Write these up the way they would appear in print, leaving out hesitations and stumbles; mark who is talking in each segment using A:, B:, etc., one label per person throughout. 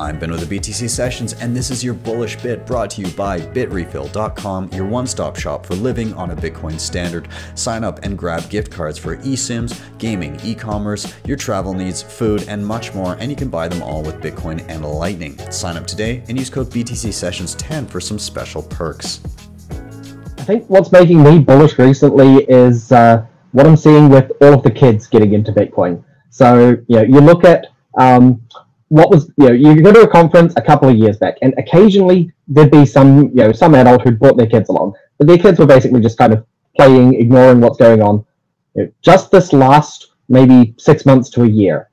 A: I'm Ben with the BTC Sessions, and this is your Bullish Bit brought to you by Bitrefill.com, your one-stop shop for living on a Bitcoin standard. Sign up and grab gift cards for eSIMs, gaming, e-commerce, your travel needs, food, and much more, and you can buy them all with Bitcoin and Lightning. Sign up today and use code BTC Sessions 10 for some special perks.
B: I think what's making me bullish recently is what I'm seeing with all of the kids getting into Bitcoin. So, you look at you go to a conference a couple of years back, and occasionally there'd be some adult who brought their kids along, but their kids were basically just kind of playing, ignoring what's going on. Just this last maybe 6 months to a year,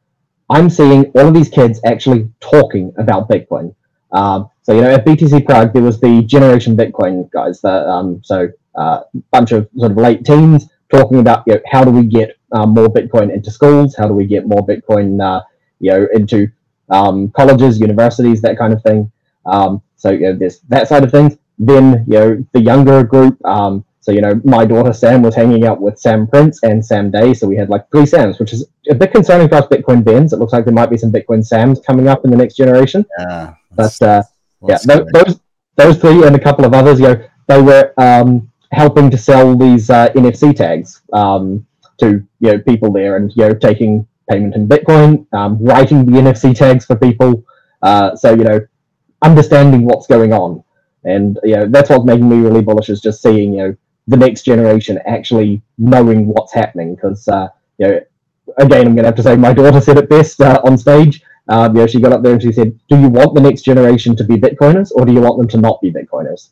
B: I'm seeing all of these kids actually talking about Bitcoin. At BTC Prague, there was the Generation Bitcoin guys, bunch of sort of late teens talking about how do we get more Bitcoin into schools, how do we get more Bitcoin into colleges, universities, that kind of thing. There's that side of things. Then the younger group. My daughter Sam was hanging out with Sam Prince and Sam Day, so we had like 3 Sams, which is a bit concerning for us Bitcoin Bens. It looks like there might be some Bitcoin Sams coming up in the next generation. Those 3 and a couple of others, they were helping to sell these NFC tags to people there, and taking payment in Bitcoin, writing the NFC tags for people, understanding what's going on. And that's what's making me really bullish, is just seeing the next generation actually knowing what's happening. Because again, I'm going to have to say, my daughter said it best on stage. She got up there and she said, "Do you want the next generation to be Bitcoiners, or do you want them to not be Bitcoiners?"